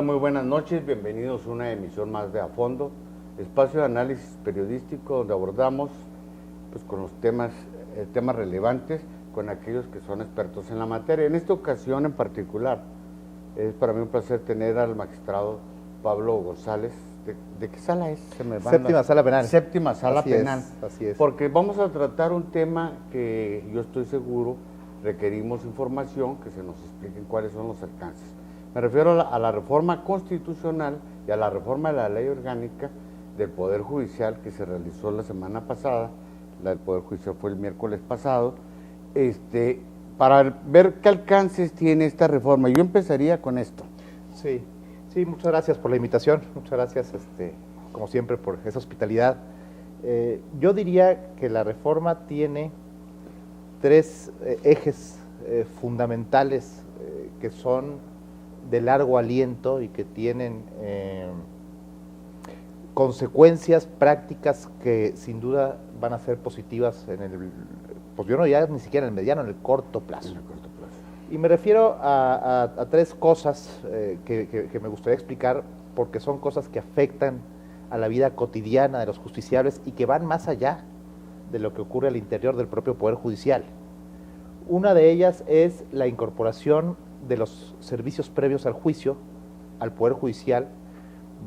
Muy buenas noches, bienvenidos a una emisión más de A Fondo, espacio de análisis periodístico donde abordamos pues, con los temas relevantes con aquellos que son expertos en la materia. En esta ocasión en particular, es para mí un placer tener al magistrado Pablo González. ¿De qué sala es? Séptima Sala Penal. Séptima Sala Penal. Así es. Porque vamos a tratar un tema que yo estoy seguro requerimos información, que se nos expliquen cuáles son los alcances. Me refiero a la reforma constitucional y a la reforma de la ley orgánica del Poder Judicial que se realizó la semana pasada. La del Poder Judicial fue el miércoles pasado. Para ver qué alcances tiene esta reforma. Yo empezaría con esto. Sí, muchas gracias por la invitación, muchas gracias, como siempre, por esa hospitalidad. Yo diría que la reforma tiene tres ejes fundamentales que son de largo aliento y que tienen consecuencias prácticas que sin duda van a ser positivas en el, pues yo no ya ni siquiera en el mediano, en el corto plazo. Y me refiero a tres cosas que me gustaría explicar porque son cosas que afectan a la vida cotidiana de los justiciables y que van más allá de lo que ocurre al interior del propio Poder Judicial. Una de ellas es la incorporación de los servicios previos al juicio, al Poder Judicial,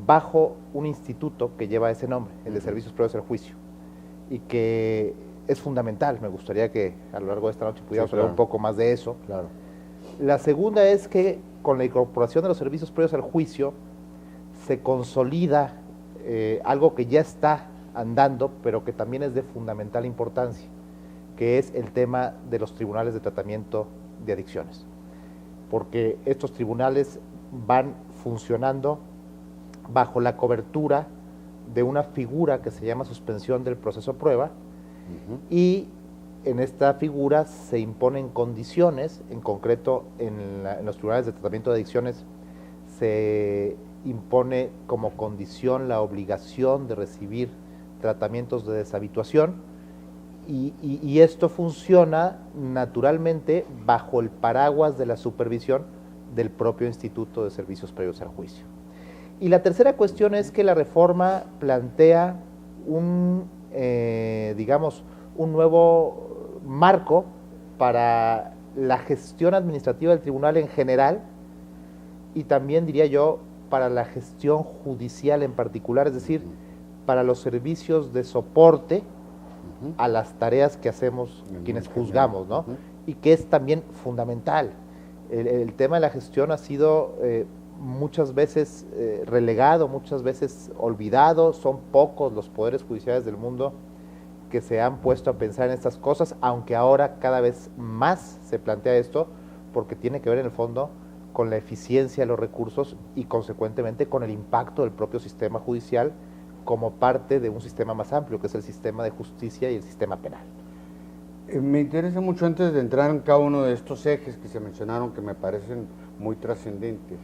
bajo un instituto que lleva ese nombre, el de servicios previos al juicio, y que es fundamental. Me gustaría que a lo largo de esta noche pudiéramos hablar un poco más de eso. Claro. La segunda es que con la incorporación de los servicios previos al juicio se consolida algo que ya está andando, pero que también es de fundamental importancia, que es el tema de los tribunales de tratamiento de adicciones. Porque estos tribunales van funcionando bajo la cobertura de una figura que se llama suspensión del proceso prueba, y en esta figura se imponen condiciones, en concreto en los tribunales de tratamiento de adicciones se impone como condición la obligación de recibir tratamientos de deshabituación, y esto funciona naturalmente bajo el paraguas de la supervisión del propio Instituto de Servicios Previos al Juicio. Y la tercera cuestión es que la reforma plantea un nuevo marco para la gestión administrativa del tribunal en general y también, diría yo, para la gestión judicial en particular, es decir, para los servicios de soporte a las tareas que hacemos quienes juzgamos, ¿no? Y que es también fundamental. El tema de la gestión ha sido muchas veces relegado, muchas veces olvidado. Son pocos los poderes judiciales del mundo que se han puesto a pensar en estas cosas, aunque ahora cada vez más se plantea esto, porque tiene que ver en el fondo con la eficiencia de los recursos y consecuentemente con el impacto del propio sistema judicial como parte de un sistema más amplio, que es el sistema de justicia y el sistema penal. Me interesa mucho, antes de entrar en cada uno de estos ejes que se mencionaron, que me parecen muy trascendentes.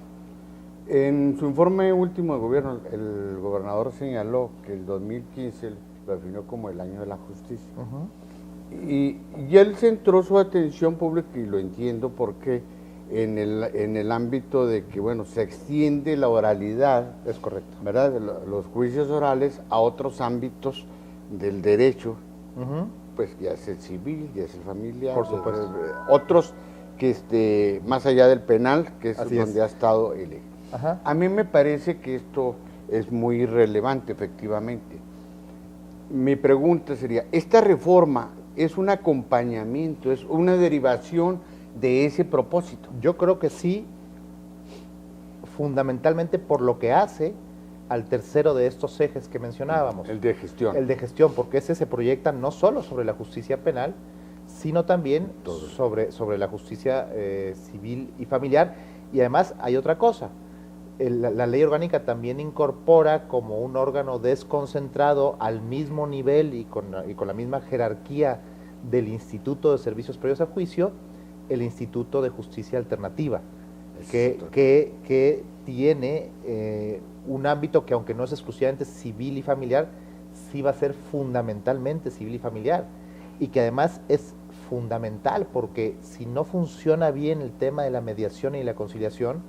En su informe último de gobierno, el gobernador señaló que el 2015 lo definió como el año de la justicia. Y él centró su atención pública, y lo entiendo porque en el ámbito de que, bueno, se extiende la oralidad, es correcto, ¿verdad?, de los juicios orales a otros ámbitos del derecho, pues ya es el civil, ya es el familiar, por supuesto, otros que más allá del penal, que es así donde ha estado el eje. A mí me parece que esto es muy relevante, efectivamente. Mi pregunta sería, ¿esta reforma es un acompañamiento, es una derivación de ese propósito? Yo creo que sí, fundamentalmente por lo que hace al tercero de estos ejes que mencionábamos. El de gestión. El de gestión, porque ese se proyecta no solo sobre la justicia penal, sino también sobre la justicia civil y familiar. Y además hay otra cosa, la ley orgánica también incorpora como un órgano desconcentrado al mismo nivel y con la misma jerarquía del Instituto de Servicios Previos a Juicio, el Instituto de Justicia Alternativa, que tiene un ámbito que, aunque no es exclusivamente civil y familiar, sí va a ser fundamentalmente civil y familiar, y que además es fundamental porque si no funciona bien el tema de la mediación y la conciliación,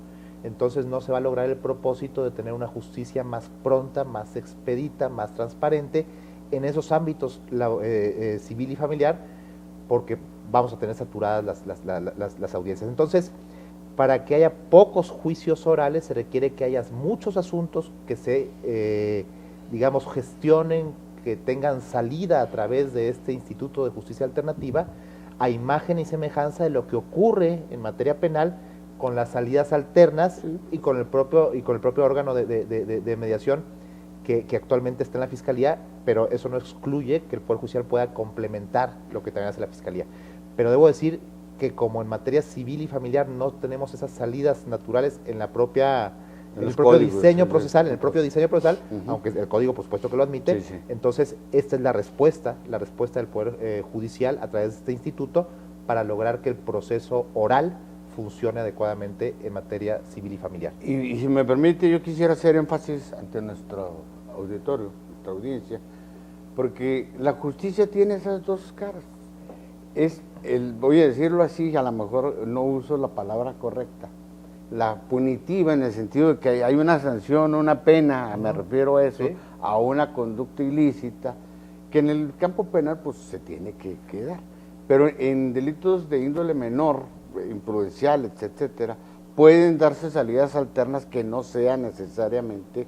entonces no se va a lograr el propósito de tener una justicia más pronta, más expedita, más transparente en esos ámbitos civil y familiar, porque vamos a tener saturadas las audiencias. Entonces, para que haya pocos juicios orales se requiere que haya muchos asuntos que se, gestionen, que tengan salida a través de este Instituto de Justicia Alternativa, a imagen y semejanza de lo que ocurre en materia penal con las salidas alternas y con el propio órgano de mediación que actualmente está en la Fiscalía, pero eso no excluye que el Poder Judicial pueda complementar lo que también hace la Fiscalía. Pero debo decir que como en materia civil y familiar no tenemos esas salidas naturales en el propio diseño procesal, aunque el código por supuesto que lo admite, entonces esta es la respuesta del Poder Judicial a través de este instituto para lograr que el proceso oral funcione adecuadamente en materia civil y familiar. Y si me permite, yo quisiera hacer énfasis ante nuestro auditorio, nuestra audiencia, porque la justicia tiene esas dos caras. Voy a decirlo así, a lo mejor no uso la palabra correcta, la punitiva en el sentido de que hay una sanción, una pena, me refiero a eso, a una conducta ilícita, que en el campo penal pues se tiene que dar. Pero en delitos de índole menor, imprudenciales, etcétera, pueden darse salidas alternas que no sean necesariamente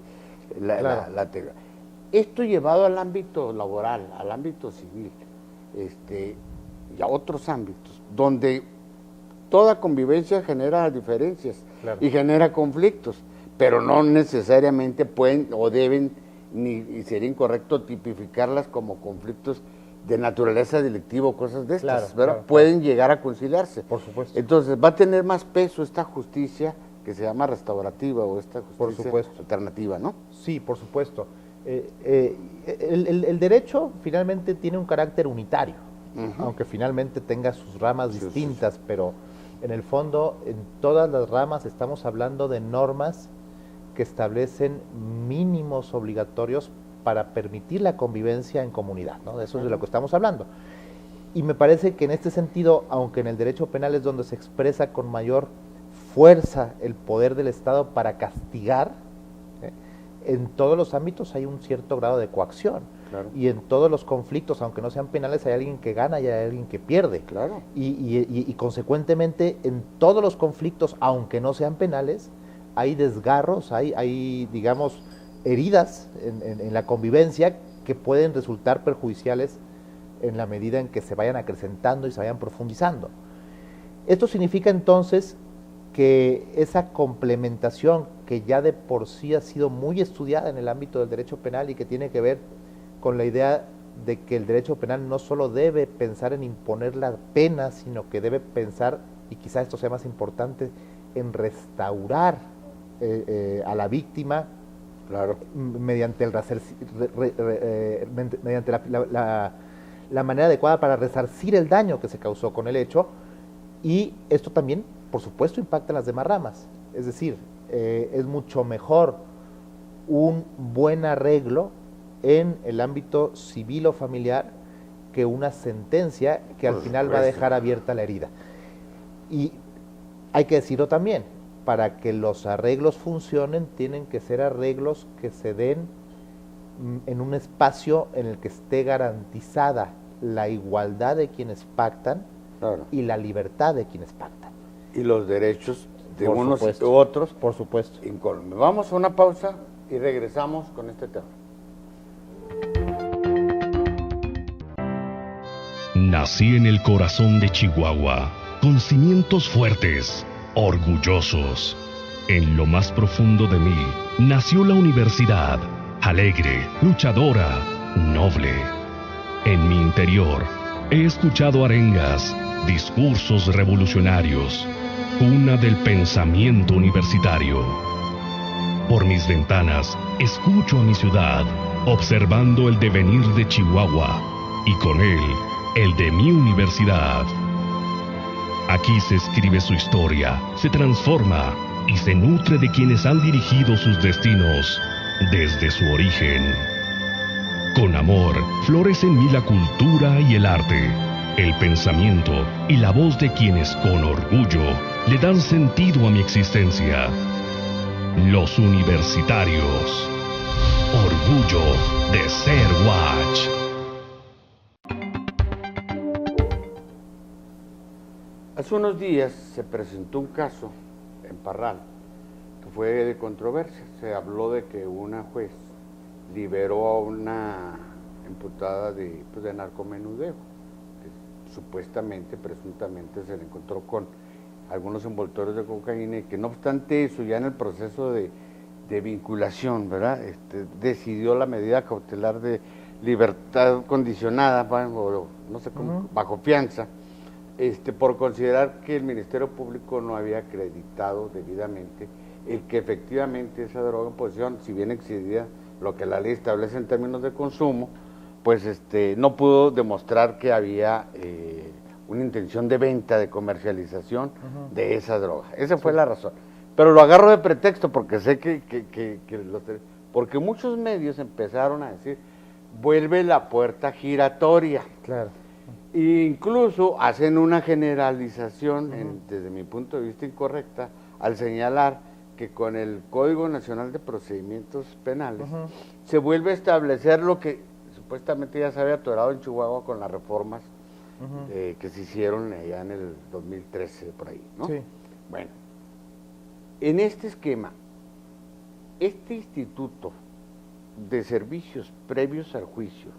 la Esto llevado al ámbito laboral, al ámbito civil, y a otros ámbitos, donde toda convivencia genera diferencias y genera conflictos, pero no necesariamente pueden o deben, y sería incorrecto tipificarlas como conflictos de naturaleza delictiva o cosas de estas, pueden llegar a conciliarse. Por supuesto. Entonces va a tener más peso esta justicia que se llama restaurativa o esta justicia alternativa, ¿no? Sí, por supuesto. El derecho finalmente tiene un carácter unitario, aunque finalmente tenga sus ramas distintas, pero en el fondo, en todas las ramas estamos hablando de normas que establecen mínimos obligatorios para permitir la convivencia en comunidad, ¿no? De eso es de lo que estamos hablando. Y me parece que en este sentido, aunque en el derecho penal es donde se expresa con mayor fuerza el poder del Estado para castigar, en todos los ámbitos hay un cierto grado de coacción. Y en todos los conflictos, aunque no sean penales, hay alguien que gana y hay alguien que pierde. Y consecuentemente, en todos los conflictos, aunque no sean penales, hay desgarros, hay digamos, heridas en la convivencia que pueden resultar perjudiciales en la medida en que se vayan acrecentando y se vayan profundizando. Esto significa entonces que esa complementación que ya de por sí ha sido muy estudiada en el ámbito del derecho penal y que tiene que ver con la idea de que el derecho penal no solo debe pensar en imponer la pena, sino que debe pensar, y quizá esto sea más importante, en restaurar a la víctima mediante la manera adecuada para resarcir el daño que se causó con el hecho, y esto también, por supuesto, impacta en las demás ramas. Es decir, es mucho mejor un buen arreglo en el ámbito civil o familiar que una sentencia que al final va a dejar abierta la herida. Y hay que decirlo también, para que los arreglos funcionen, tienen que ser arreglos que se den en un espacio en el que esté garantizada la igualdad de quienes pactan y la libertad de quienes pactan. Y los derechos de unos y otros. Por supuesto. Incólumes. Vamos a una pausa y regresamos con este tema. Nací en el corazón de Chihuahua, con cimientos fuertes, orgullosos. En lo más profundo de mí nació la universidad, alegre, luchadora, noble. En mi interior he escuchado arengas, discursos revolucionarios, cuna del pensamiento universitario. Por mis ventanas escucho a mi ciudad, observando el devenir de Chihuahua y con él el de mi universidad. Aquí se escribe su historia, se transforma y se nutre de quienes han dirigido sus destinos desde su origen. Con amor florece en mí la cultura y el arte, el pensamiento y la voz de quienes con orgullo le dan sentido a mi existencia. Los universitarios. Orgullo de ser Watch. Hace unos días se presentó un caso en Parral que fue de controversia. Se habló de que una juez liberó a una imputada de narcomenudeo, que supuestamente, presuntamente se le encontró con algunos envoltorios de cocaína y que no obstante eso, ya en el proceso de vinculación, ¿verdad? Decidió la medida cautelar de libertad condicionada, bueno, no sé cómo, bajo fianza, por considerar que el Ministerio Público no había acreditado debidamente el que efectivamente esa droga en posesión, si bien excedía lo que la ley establece en términos de consumo, pues no pudo demostrar que había una intención de venta, de comercialización de esa droga. Esa fue la razón. Pero lo agarro de pretexto porque sé porque muchos medios empezaron a decir, vuelve la puerta giratoria. Claro. E incluso hacen una generalización, desde mi punto de vista incorrecta, al señalar que con el Código Nacional de Procedimientos Penales se vuelve a establecer lo que supuestamente ya se había atorado en Chihuahua con las reformas que se hicieron allá en el 2013, por ahí, ¿no? Sí. Bueno, en este esquema, este instituto de servicios previos al juicio,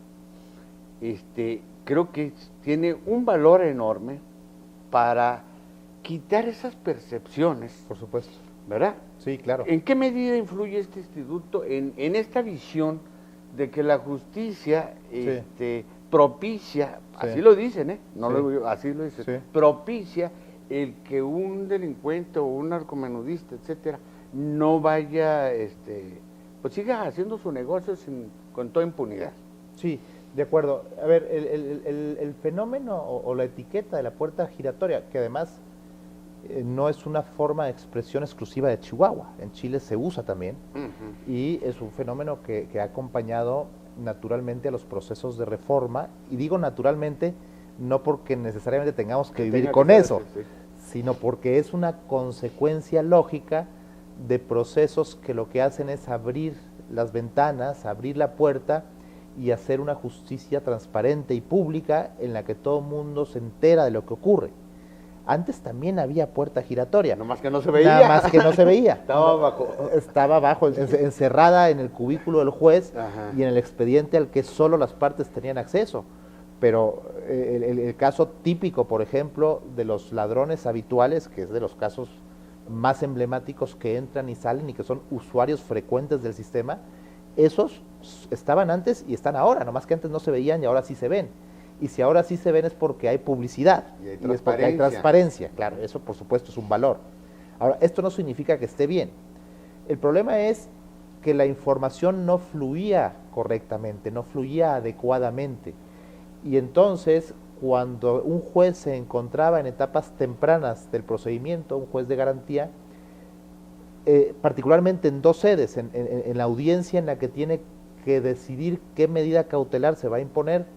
creo que tiene un valor enorme para quitar esas percepciones. Por supuesto. ¿Verdad? Sí, claro. ¿En qué medida influye este instituto en esta visión de que la justicia propicia, así lo dicen, no lo digo yo, así lo dicen, propicia el que un delincuente o un narcomenudista, etcétera, no vaya, pues siga haciendo su negocio con toda impunidad? Sí, de acuerdo. A ver, el fenómeno o la etiqueta de la puerta giratoria, que además no es una forma de expresión exclusiva de Chihuahua, en Chile se usa también, y es un fenómeno que ha acompañado naturalmente a los procesos de reforma, y digo naturalmente no porque necesariamente tengamos que vivir con eso, sino porque es una consecuencia lógica de procesos que lo que hacen es abrir las ventanas, abrir la puerta y hacer una justicia transparente y pública en la que todo el mundo se entera de lo que ocurre. Antes también había puerta giratoria. No más que no se veía. Nada más que no se veía. Estaba abajo, encerrada en el cubículo del juez y en el expediente al que solo las partes tenían acceso. Pero el caso típico, por ejemplo, de los ladrones habituales, que es de los casos más emblemáticos que entran y salen y que son usuarios frecuentes del sistema, esos estaban antes y están ahora, nomás que antes no se veían y ahora sí se ven. Y si ahora sí se ven es porque hay publicidad y es porque hay transparencia. Claro, eso por supuesto es un valor. Ahora, esto no significa que esté bien. El problema es que la información no fluía correctamente, no fluía adecuadamente. Y entonces, cuando un juez se encontraba en etapas tempranas del procedimiento, un juez de garantía, particularmente en dos sedes, en la audiencia en la que tiene que decidir qué medida cautelar se va a imponer,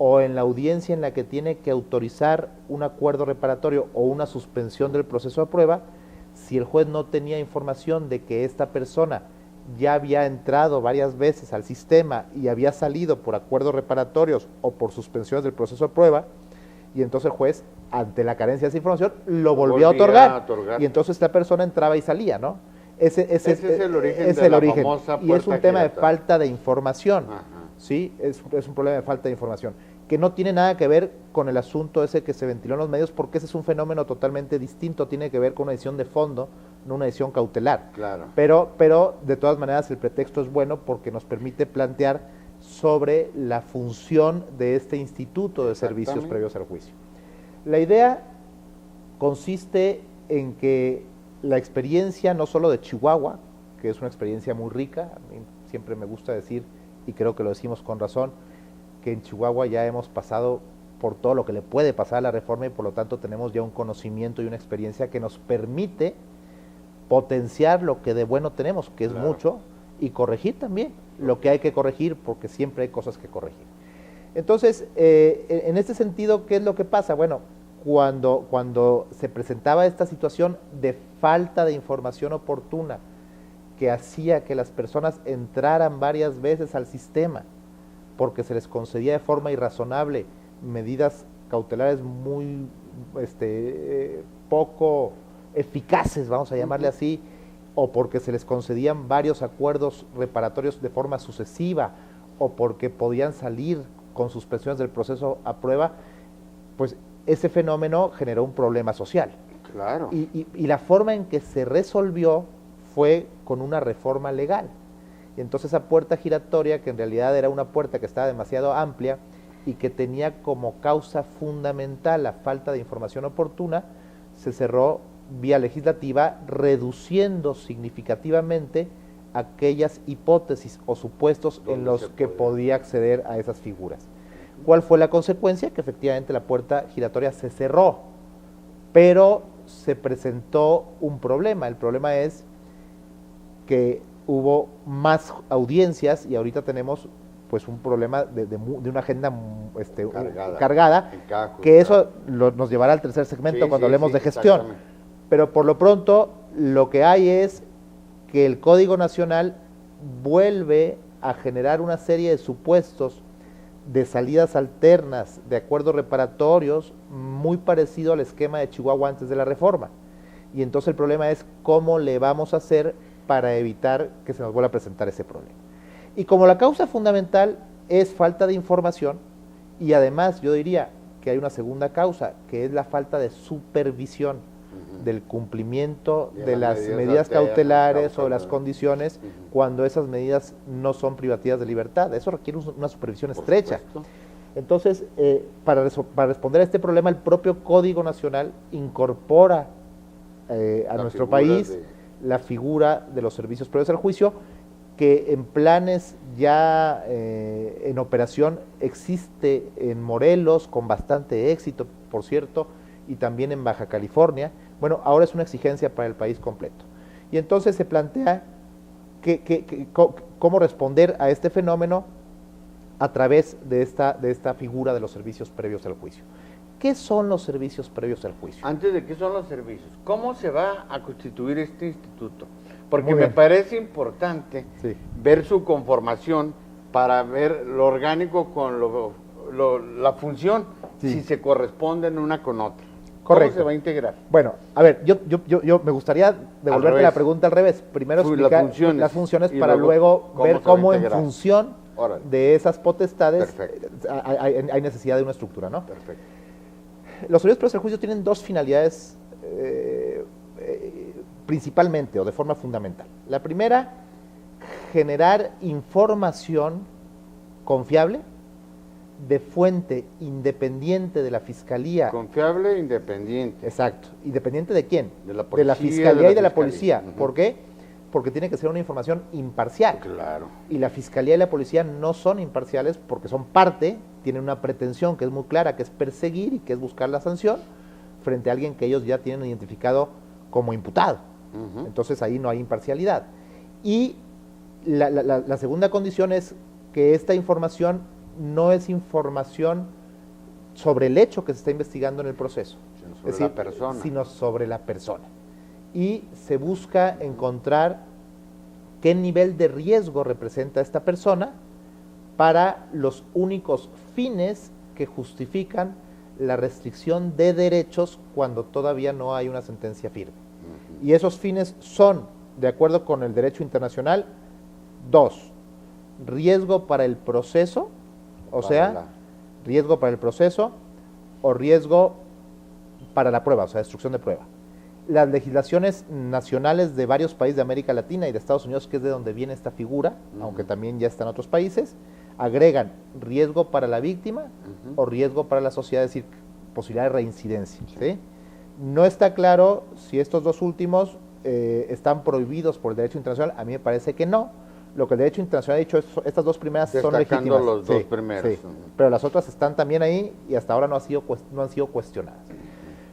o en la audiencia en la que tiene que autorizar un acuerdo reparatorio o una suspensión del proceso de prueba, si el juez no tenía información de que esta persona ya había entrado varias veces al sistema y había salido por acuerdos reparatorios o por suspensiones del proceso de prueba, y entonces el juez, ante la carencia de esa información, lo volvía a otorgar. Y entonces esta persona entraba y salía, ¿no? Ese es el origen de la famosa puerta. Y es un tema de falta de información. ¿Sí? Es un problema de falta de información, que no tiene nada que ver con el asunto ese que se ventiló en los medios, porque ese es un fenómeno totalmente distinto, tiene que ver con una decisión de fondo, no una decisión cautelar. Claro. Pero de todas maneras el pretexto es bueno porque nos permite plantear sobre la función de este instituto de servicios previos al juicio. La idea consiste en que la experiencia no solo de Chihuahua, que es una experiencia muy rica, a mí siempre me gusta decir, y creo que lo decimos con razón, que en Chihuahua ya hemos pasado por todo lo que le puede pasar a la reforma y por lo tanto tenemos ya un conocimiento y una experiencia que nos permite potenciar lo que de bueno tenemos, que es mucho, y corregir también lo que hay que corregir, porque siempre hay cosas que corregir. Entonces, en este sentido, ¿qué es lo que pasa? Bueno, cuando se presentaba esta situación de falta de información oportuna que hacía que las personas entraran varias veces al sistema, porque se les concedía de forma irrazonable medidas cautelares muy poco eficaces, vamos a llamarle así, o porque se les concedían varios acuerdos reparatorios de forma sucesiva, o porque podían salir con suspensiones del proceso a prueba, pues ese fenómeno generó un problema social. Claro. Y la forma en que se resolvió fue con una reforma legal. Y entonces esa puerta giratoria, que en realidad era una puerta que estaba demasiado amplia y que tenía como causa fundamental la falta de información oportuna, se cerró vía legislativa, reduciendo significativamente aquellas hipótesis o supuestos en los que podía acceder a esas figuras. ¿Cuál fue la consecuencia? Que efectivamente la puerta giratoria se cerró, pero se presentó un problema. El problema es que hubo más audiencias y ahorita tenemos pues un problema de una agenda cargada que eso nos llevará al tercer segmento cuando hablemos de gestión. Pero por lo pronto lo que hay es que el Código Nacional vuelve a generar una serie de supuestos de salidas alternas, de acuerdos reparatorios, muy parecido al esquema de Chihuahua antes de la reforma. Y entonces el problema es cómo le vamos a hacer para evitar que se nos vuelva a presentar ese problema. Y como la causa fundamental es falta de información, y además yo diría que hay una segunda causa, que es la falta de supervisión del cumplimiento de las medidas cautelares o de las condiciones cuando esas medidas no son privativas de libertad. Eso requiere una supervisión estrecha. Entonces, para responder a este problema, el propio Código Nacional incorpora a nuestro país la figura de los servicios previos al juicio, que en planes ya en operación existe en Morelos con bastante éxito, por cierto, y también en Baja California. Bueno, ahora es una exigencia para el país completo. Y entonces se plantea cómo responder a este fenómeno a través de esta figura de los servicios previos al juicio. ¿Qué son los servicios previos al juicio? Antes de qué son los servicios, ¿cómo se va a constituir este instituto? Porque me parece importante ver su conformación para ver lo orgánico con la función, si se corresponden una con otra. Correcto. ¿Cómo se va a integrar? Bueno, a ver, yo me gustaría devolverte la pregunta al revés. Primero explicar las funciones para luego ver cómo en función de esas potestades hay necesidad de una estructura, ¿no? Perfecto. Los servicios previos al juicio tienen dos finalidades principalmente o de forma fundamental. La primera, generar información confiable de fuente independiente de la Fiscalía. Confiable e independiente. Exacto. ¿Independiente de quién? De la policía, de la Fiscalía y de la Policía. ¿Por qué? Porque tiene que ser una información imparcial. Claro. Y la Fiscalía y la Policía no son imparciales porque son parte, tienen una pretensión que es muy clara, que es perseguir y que es buscar la sanción frente a alguien que ellos ya tienen identificado como imputado. Entonces ahí no hay imparcialidad. Y la segunda condición es que esta información no es información sobre el hecho que se está investigando en el proceso, sino sobre la persona. Y se busca encontrar qué nivel de riesgo representa esta persona para los únicos fines que justifican la restricción de derechos cuando todavía no hay una sentencia firme. Y esos fines son, de acuerdo con el derecho internacional, dos: riesgo para el proceso, riesgo para el proceso o riesgo para la prueba, o sea, destrucción de prueba. Las legislaciones nacionales de varios países de América Latina y de Estados Unidos, que es de donde viene esta figura, aunque también ya está en otros países, agregan riesgo para la víctima o riesgo para la sociedad, es decir, posibilidad de reincidencia. ¿Sí? No está claro si estos dos últimos están prohibidos por el derecho internacional. A mí me parece que no. Lo que el derecho internacional ha dicho es estas dos primeras son legítimas. Los dos primeros. Sí. Pero las otras están también ahí y hasta ahora no han sido cuestionadas.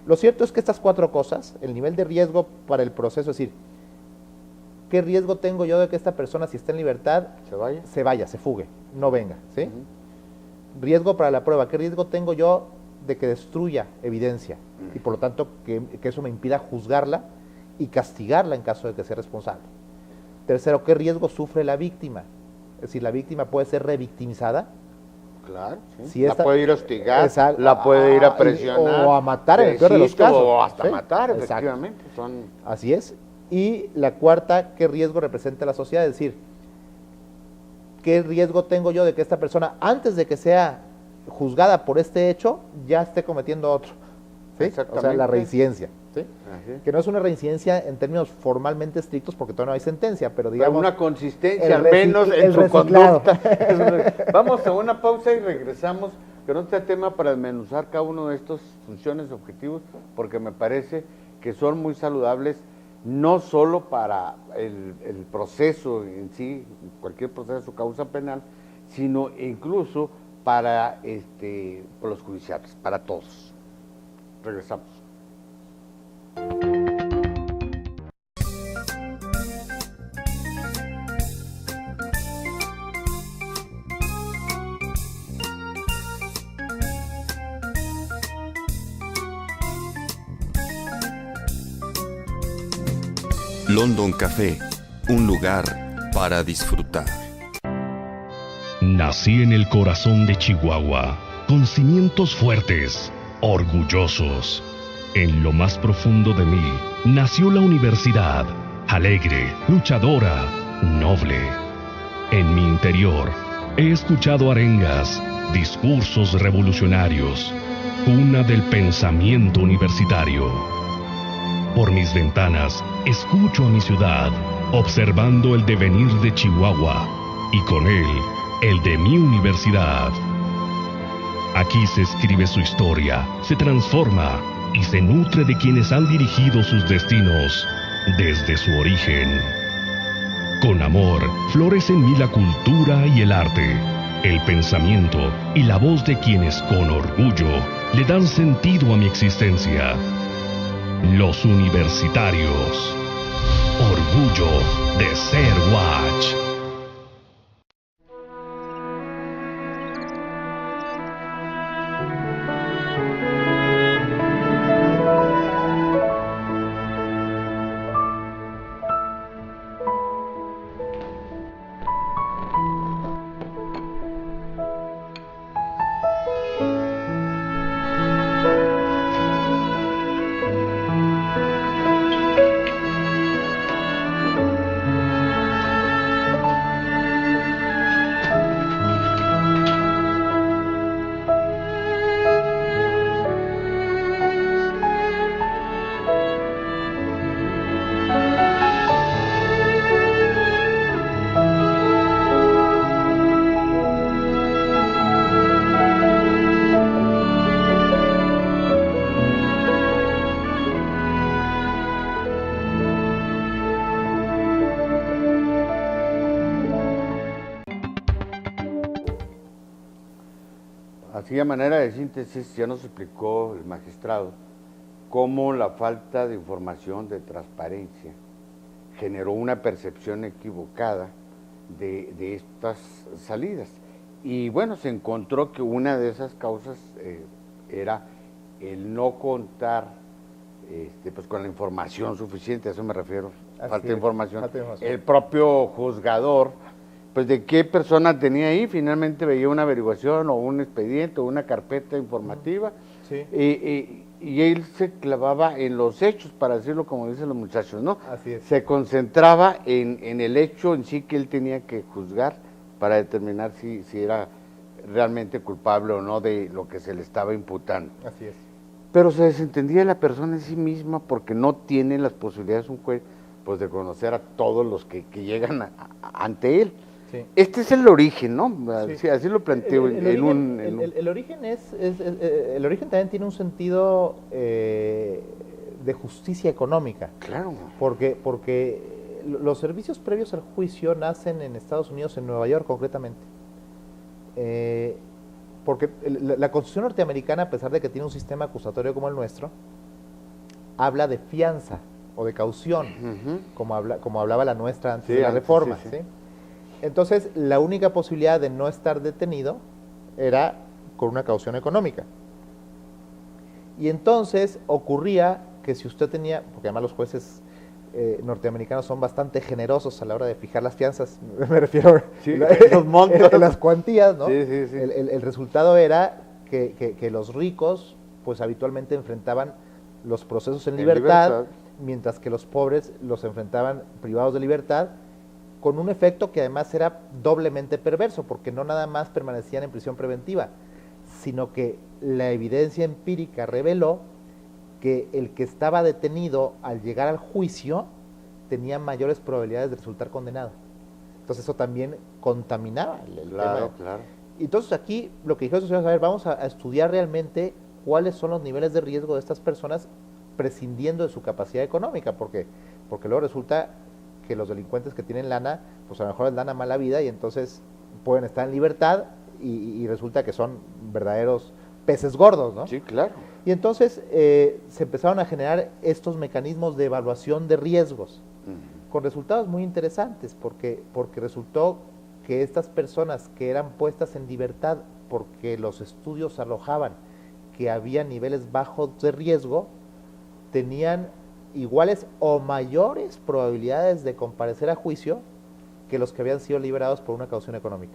Lo cierto es que estas cuatro cosas, el nivel de riesgo para el proceso, es decir, ¿qué riesgo tengo yo de que esta persona, si está en libertad, se fugue, no venga? ¿Sí? Riesgo para la prueba, ¿qué riesgo tengo yo de que destruya evidencia y por lo tanto que eso me impida juzgarla y castigarla en caso de que sea responsable? Tercero, ¿qué riesgo sufre la víctima? Es decir, la víctima puede ser revictimizada. Claro, sí. Si esta- la puede ir a hostigar, Exacto. la puede ir a presionar. O a matar en el peor de los insisto, casos. o hasta Sí, matar, exacto. efectivamente. Así es. Y la cuarta, ¿qué riesgo representa la sociedad? Es decir, ¿qué riesgo tengo yo de que esta persona, antes de que sea juzgada por este hecho, ya esté cometiendo otro? ¿Sí? O sea, Exactamente. la reincidencia. ¿Sí? Así es. Que no es una reincidencia en términos formalmente estrictos porque todavía no hay sentencia, pero Pero digamos... una consistencia, el al menos en el su reciclado. conducta. Vamos a una pausa y regresamos con este tema para desmenuzar cada uno de estos funciones, objetivos, porque me parece que son muy saludables, no solo para el proceso en sí, cualquier proceso, causa penal, sino incluso para los judiciales, para todos. Regresamos. London Café, un lugar para disfrutar. Nací en el corazón de Chihuahua, con cimientos fuertes, orgullosos. En lo más profundo de mí nació la universidad, alegre, luchadora, noble. En mi interior he escuchado arengas, discursos revolucionarios, cuna del pensamiento universitario. Por mis ventanas escucho a mi ciudad, observando el devenir de Chihuahua y con él el de mi universidad. Aquí se escribe su historia, se transforma y se nutre de quienes han dirigido sus destinos desde su origen. Con amor florece en mí la cultura y el arte, el pensamiento y la voz de quienes con orgullo le dan sentido a mi existencia. Los universitarios. Orgullo de ser Watch. Así a manera de síntesis, ya nos explicó el magistrado cómo la falta de información, de transparencia, generó una percepción equivocada de estas salidas. Y bueno, se encontró que una de esas causas era el no contar pues con la información suficiente, a eso me refiero, falta de información. El propio juzgador, pues de qué persona tenía ahí, finalmente veía una averiguación o un expediente o una carpeta informativa, Sí. y él se clavaba en los hechos, para decirlo como dicen los muchachos, ¿no? Así es. Se concentraba en el hecho en sí que él tenía que juzgar para determinar si era realmente culpable o no de lo que se le estaba imputando. Así es. Pero se desentendía de la persona en sí misma porque no tiene las posibilidades un juez pues de conocer a todos los que llegan ante él. Sí. Este es el origen, ¿no? Sí. Así lo planteo El origen el origen también tiene un sentido de justicia económica. Claro. Porque los servicios previos al juicio nacen en Estados Unidos, en Nueva York concretamente. Porque la Constitución norteamericana, a pesar de que tiene un sistema acusatorio como el nuestro, habla de fianza o de caución, como hablaba la nuestra antes de la reforma. Sí, sí. ¿Sí? Entonces, la única posibilidad de no estar detenido era con una caución económica. Y entonces ocurría que si usted tenía, porque además los jueces norteamericanos son bastante generosos a la hora de fijar las fianzas, me refiero los montos. en las cuantías, ¿no? Sí. El resultado era que los ricos, pues habitualmente enfrentaban los procesos en libertad, mientras que los pobres los enfrentaban privados de libertad, con un efecto que además era doblemente perverso, porque no nada más permanecían en prisión preventiva, sino que la evidencia empírica reveló que el que estaba detenido al llegar al juicio tenía mayores probabilidades de resultar condenado. Entonces eso también contaminaba el tema. Claro. Entonces aquí lo que dijeron los señores, a ver, vamos a estudiar realmente cuáles son los niveles de riesgo de estas personas prescindiendo de su capacidad económica, porque luego resulta que los delincuentes que tienen lana, pues a lo mejor les dan a mala vida y entonces pueden estar en libertad y resulta que son verdaderos peces gordos, ¿no? Sí, claro. Y entonces se empezaron a generar estos mecanismos de evaluación de riesgos, con resultados muy interesantes, porque resultó que estas personas que eran puestas en libertad porque los estudios arrojaban que había niveles bajos de riesgo, tenían iguales o mayores probabilidades de comparecer a juicio que los que habían sido liberados por una caución económica.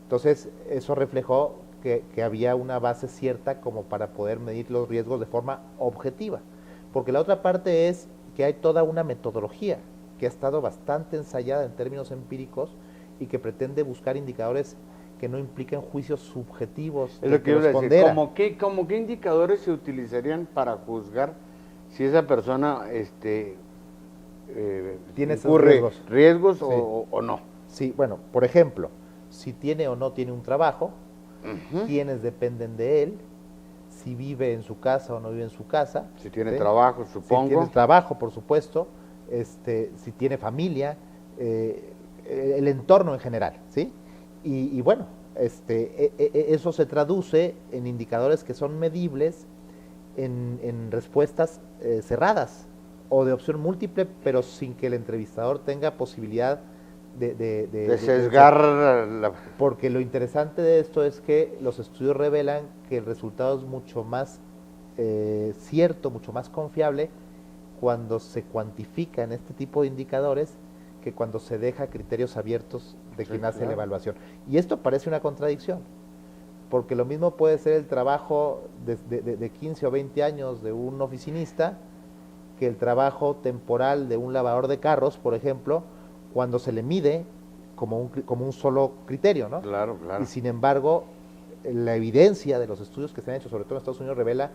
Entonces, eso reflejó que había una base cierta como para poder medir los riesgos de forma objetiva. Porque la otra parte es que hay toda una metodología que ha estado bastante ensayada en términos empíricos y que pretende buscar indicadores que no impliquen juicios subjetivos. Es lo que iba a decir. ¿Cómo qué indicadores se utilizarían para juzgar si esa persona tiene incurre riesgos sí. o no? Sí, bueno, por ejemplo, si tiene o no tiene un trabajo, quiénes dependen de él, si vive en su casa o no vive en su casa. Si tiene trabajo, supongo. Si tiene trabajo, por supuesto, si tiene familia, el entorno en general, ¿sí? Y bueno, eso se traduce en indicadores que son medibles en respuestas cerradas o de opción múltiple, pero sin que el entrevistador tenga posibilidad de sesgar. Porque lo interesante de esto es que los estudios revelan que el resultado es mucho más cierto, mucho más confiable cuando se cuantifican este tipo de indicadores que cuando se deja criterios abiertos de quien hace la evaluación. Y esto parece una contradicción, porque lo mismo puede ser el trabajo de 15 o 20 años de un oficinista que el trabajo temporal de un lavador de carros, por ejemplo, cuando se le mide como un solo criterio, ¿no? Claro. Y sin embargo, la evidencia de los estudios que se han hecho, sobre todo en Estados Unidos, revela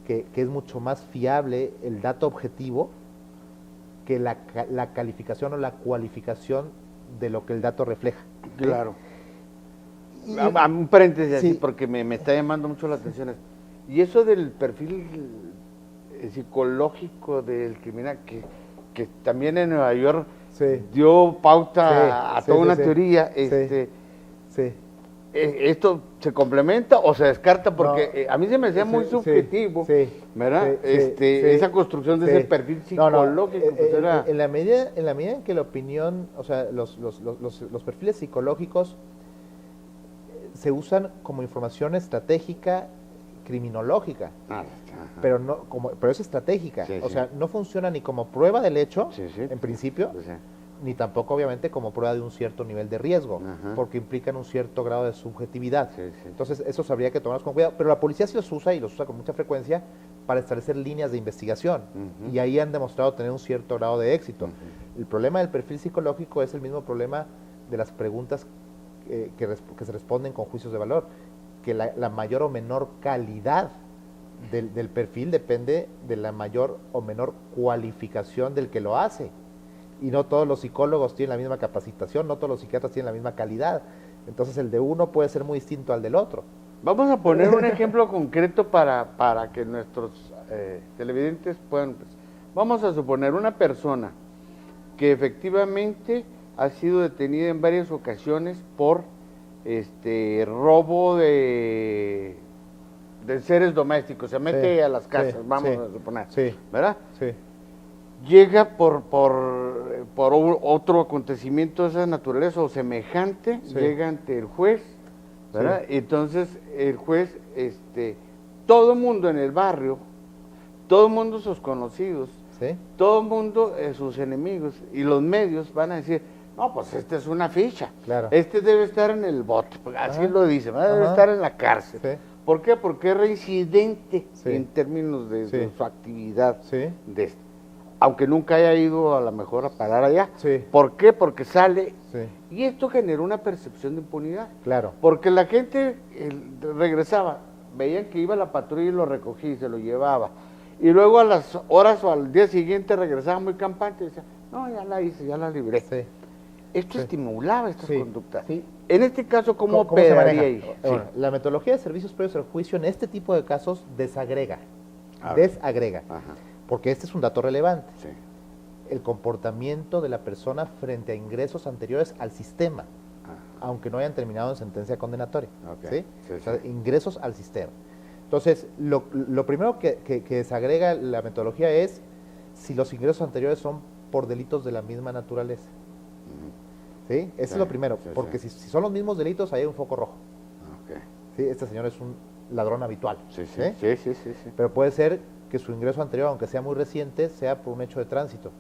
que es mucho más fiable el dato objetivo que la calificación o la cualificación de lo que el dato refleja. Claro. Un paréntesis así, porque me está llamando mucho la atención esto. Y eso del perfil psicológico del criminal, que también en Nueva York dio pauta a toda una teoría, ¿esto se complementa o se descarta? Porque a mí se me hacía muy subjetivo, ¿verdad? Esa construcción de ese perfil psicológico. En la medida en que la opinión, o sea, los perfiles psicológicos se usan como información estratégica criminológica, pero es estratégica, o sea, no funciona ni como prueba del hecho, en principio, ni tampoco obviamente como prueba de un cierto nivel de riesgo, porque implican un cierto grado de subjetividad. Entonces, eso habría que tomarlos con cuidado, pero la policía sí los usa y los usa con mucha frecuencia para establecer líneas de investigación, y ahí han demostrado tener un cierto grado de éxito. El problema del perfil psicológico es el mismo problema de las preguntas que se responden con juicios de valor, que la mayor o menor calidad del perfil depende de la mayor o menor cualificación del que lo hace. Y no todos los psicólogos tienen la misma capacitación, no todos los psiquiatras tienen la misma calidad. Entonces el de uno puede ser muy distinto al del otro. Vamos a poner un ejemplo concreto para que nuestros televidentes puedan... Vamos a suponer una persona que efectivamente ha sido detenida en varias ocasiones por robo de seres domésticos, se mete a las casas, vamos a suponer, ¿verdad? Sí. Llega por otro acontecimiento de esa naturaleza o semejante, llega ante el juez, ¿verdad? Entonces el juez, todo el mundo en el barrio, todo el mundo sus conocidos, ¿Sí? todo el mundo, sus enemigos y los medios van a decir, no, pues esta es una ficha, Claro. este debe estar en el bote, porque así Ajá. lo dicen, ¿verdad? Debe Ajá. estar en la cárcel. Sí. ¿Por qué? Porque es reincidente Sí. en términos de Sí. su actividad, Sí. de esto. Aunque nunca haya ido a lo mejor a parar allá. Sí. ¿Por qué? Porque sale, Sí. y esto generó una percepción de impunidad. Claro. Porque la gente regresaba, veían que iba la patrulla y lo recogía y se lo llevaba. Y luego a las horas o al día siguiente regresaba muy campante y decía, no, ya la hice, ya la libré. Sí. Esto Sí. estimulaba estas Sí. conductas. Sí. En este caso, ¿cómo ¿Cómo se operaría maneja? ahí? Bueno, Sí. la metodología de servicios previos al juicio en este tipo de casos desagrega. A ver. Desagrega. Ajá, Porque este es un dato relevante. sí. El comportamiento de la persona frente a ingresos anteriores al sistema, Ajá. aunque no hayan terminado en sentencia condenatoria. Ok. ¿Sí? Sí, O sea, sí. ingresos al sistema. Entonces, lo primero que desagrega la metodología es si los ingresos anteriores son por delitos de la misma naturaleza. ¿Sí? Eso Sí, es lo primero, sí, porque sí. si son los mismos delitos, ahí hay un foco rojo. Ok. ¿Sí? Este señor es un ladrón habitual. Sí, sí, ¿Sí? sí, sí, sí, sí. Pero puede ser que su ingreso anterior, aunque sea muy reciente, sea por un hecho de tránsito,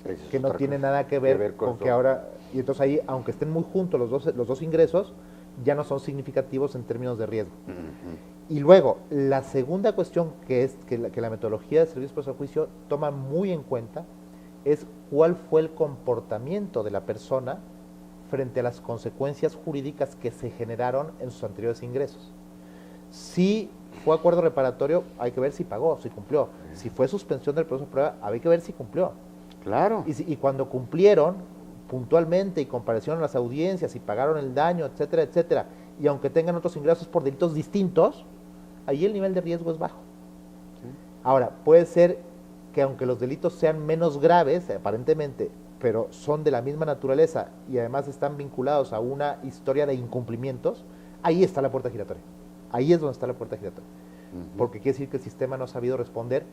Esa es que no otra tiene cosa. nada que ver con su- que ahora, y entonces ahí, aunque estén muy juntos los dos ingresos, ya no son significativos en términos de riesgo. Ujú. Y luego, la segunda cuestión que es que la metodología de servicios previos al juicio toma muy en cuenta es cuál fue el comportamiento de la persona frente a las consecuencias jurídicas que se generaron en sus anteriores ingresos. Si fue acuerdo reparatorio, hay que ver si pagó, si cumplió. Si fue suspensión del proceso de prueba, hay que ver si cumplió. Claro. Y cuando cumplieron puntualmente y comparecieron a las audiencias y pagaron el daño, etcétera, etcétera, y aunque tengan otros ingresos por delitos distintos, ahí el nivel de riesgo es bajo. Ahora, puede ser que aunque los delitos sean menos graves, aparentemente, pero son de la misma naturaleza y además están vinculados a una historia de incumplimientos, ahí está la puerta giratoria. Ahí es donde está la puerta giratoria. Porque quiere decir que el sistema no ha sabido responder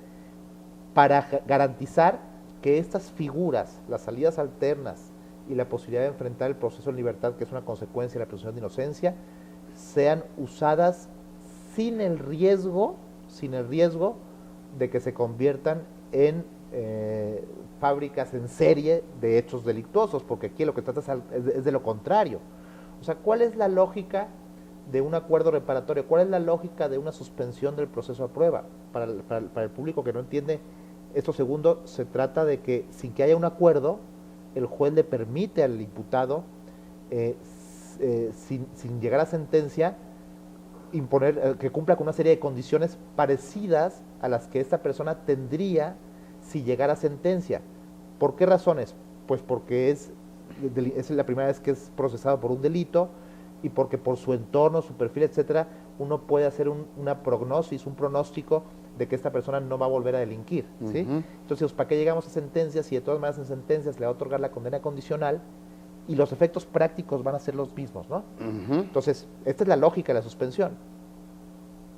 para garantizar que estas figuras, las salidas alternas y la posibilidad de enfrentar el proceso en libertad, que es una consecuencia de la presunción de inocencia, sean usadas sin el riesgo de que se conviertan en fábricas en serie de hechos delictuosos, porque aquí lo que trata es de lo contrario. O sea, ¿cuál es la lógica de un acuerdo reparatorio? ¿Cuál es la lógica de una suspensión del proceso a prueba? Para el público que no entiende esto segundo, se trata de que sin que haya un acuerdo, el juez le permite al imputado, sin llegar a sentencia, imponer que cumpla con una serie de condiciones parecidas a las que esta persona tendría si llegara a sentencia. ¿Por qué razones? Pues porque es la primera vez que es procesado por un delito y porque por su entorno, su perfil, etcétera, uno puede hacer una prognosis, un pronóstico de que esta persona no va a volver a delinquir, ¿sí? Entonces, ¿para qué llegamos a sentencias si de todas maneras en sentencias le va a otorgar la condena condicional y los efectos prácticos van a ser los mismos, ¿no? Entonces, esta es la lógica de la suspensión.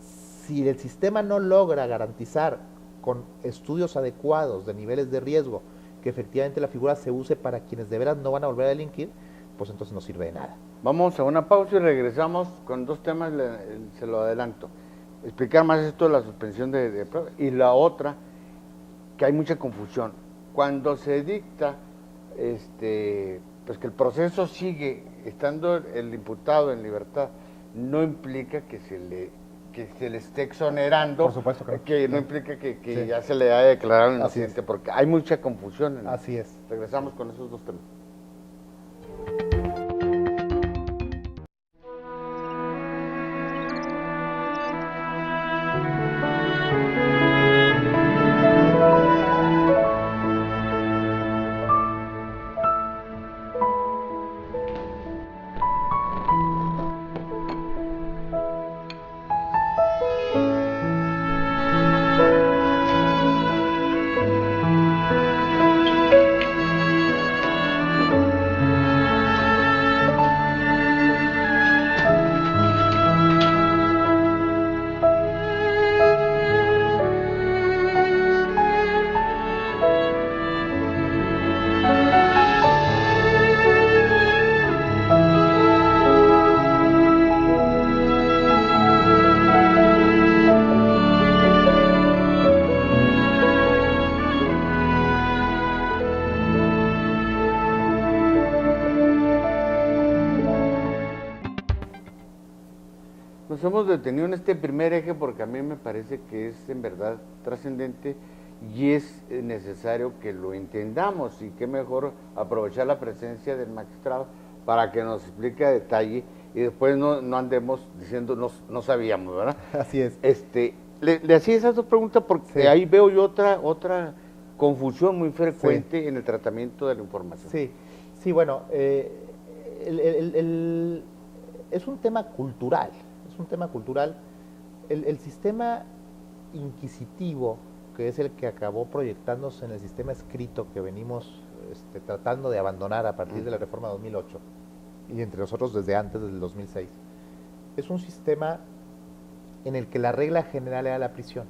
Si el sistema no logra garantizar con estudios adecuados de niveles de riesgo que efectivamente la figura se use para quienes de veras no van a volver a delinquir, pues entonces no sirve de nada. Vamos a una pausa y regresamos con dos temas, se lo adelanto. Explicar más esto de la suspensión de prueba. Y la otra, que hay mucha confusión. Cuando se dicta pues que el proceso sigue estando el imputado en libertad, no implica que se le esté exonerando. Por supuesto que no. Que no implica que Sí. ya se le haya declarado Así inocente, porque hay mucha confusión. Así es. Regresamos con esos dos temas. detenido en este primer eje porque a mí me parece que es en verdad trascendente y es necesario que lo entendamos, y qué mejor aprovechar la presencia del magistrado para que nos explique a detalle y después no andemos diciendo no sabíamos, ¿verdad? Así es. Le hacía esas dos preguntas porque Sí. ahí veo yo otra confusión muy frecuente en el tratamiento de la información. Sí, bueno, es un tema cultural, El sistema inquisitivo, que es el que acabó proyectándose en el sistema escrito que venimos tratando de abandonar a partir de la reforma 2008, y entre nosotros desde antes, desde el 2006, es un sistema en el que la regla general era la prisión,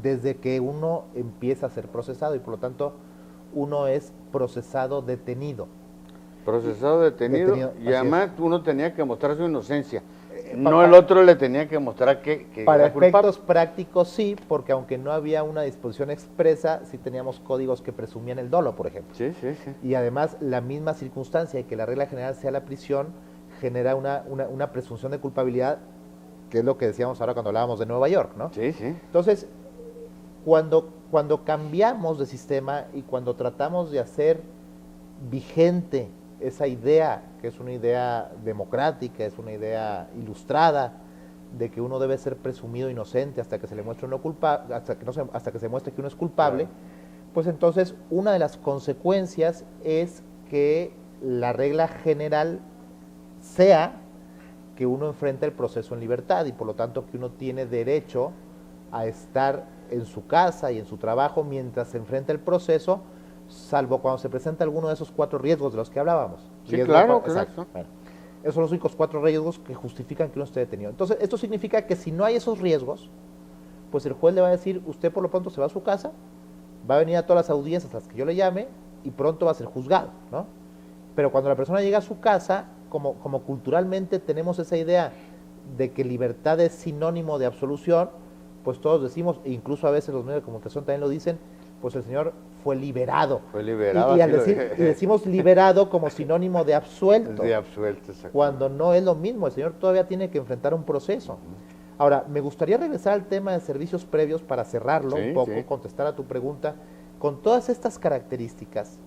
desde que uno empieza a ser procesado, y por lo tanto uno es procesado detenido. Procesado, detenido y así además uno tenía que mostrar su inocencia, no pa- el otro le tenía que mostrar que Para era culpable. efectos prácticos sí, porque aunque no había una disposición expresa, sí teníamos códigos que presumían el dolo, por ejemplo. Sí. Y además la misma circunstancia de que la regla general sea la prisión genera una presunción de culpabilidad, que es lo que decíamos ahora cuando hablábamos de Nueva York, ¿no? Sí. Entonces, cuando cambiamos de sistema y cuando tratamos de hacer vigente esa idea, que es una idea democrática, es una idea ilustrada, de que uno debe ser presumido inocente hasta que se le muestre uno culpable, hasta que se muestre que uno es culpable, Claro. pues entonces una de las consecuencias es que la regla general sea que uno enfrenta el proceso en libertad, y por lo tanto que uno tiene derecho a estar en su casa y en su trabajo mientras se enfrenta el proceso, salvo cuando se presenta alguno de esos 4 riesgos de los que hablábamos. Sí, Riesgo claro, exacto. claro. Bueno, esos son los únicos 4 riesgos que justifican que uno esté detenido. Entonces, esto significa que si no hay esos riesgos, pues el juez le va a decir, usted por lo pronto se va a su casa, va a venir a todas las audiencias a las que yo le llame y pronto va a ser juzgado, ¿no? Pero cuando la persona llega a su casa, como culturalmente tenemos esa idea de que libertad es sinónimo de absolución, pues todos decimos, e incluso a veces los medios de comunicación también lo dicen, pues el señor fue liberado. Fue liberado. Y así lo y dije. decimos liberado como sinónimo de absuelto, De absuelto, exacto. cuando no es lo mismo, el señor todavía tiene que enfrentar un proceso. Ahora, me gustaría regresar al tema de servicios previos para cerrarlo Sí, un poco, sí. contestar a tu pregunta. Con todas estas características,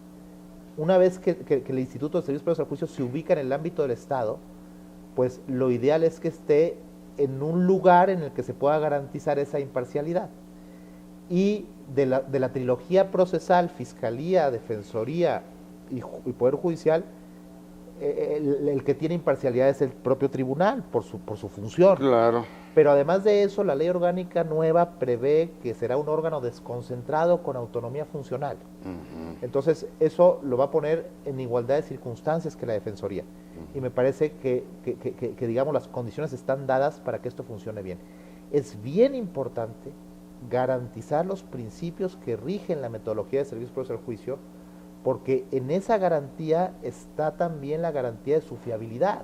una vez que el Instituto de Servicios Previos al Juicio se ubica en el ámbito del Estado, pues lo ideal es que esté en un lugar en el que se pueda garantizar esa imparcialidad. Y de la trilogía procesal, Fiscalía, Defensoría y Poder Judicial, el que tiene imparcialidad es el propio tribunal por su función. Claro. Pero además de eso, la ley orgánica nueva prevé que será un órgano desconcentrado con autonomía funcional. Entonces, eso lo va a poner en igualdad de circunstancias que la Defensoría. Y me parece que, digamos, las condiciones están dadas para que esto funcione bien. Es bien importante garantizar los principios que rigen la metodología de servicios previos al juicio, porque en esa garantía está también la garantía de su fiabilidad.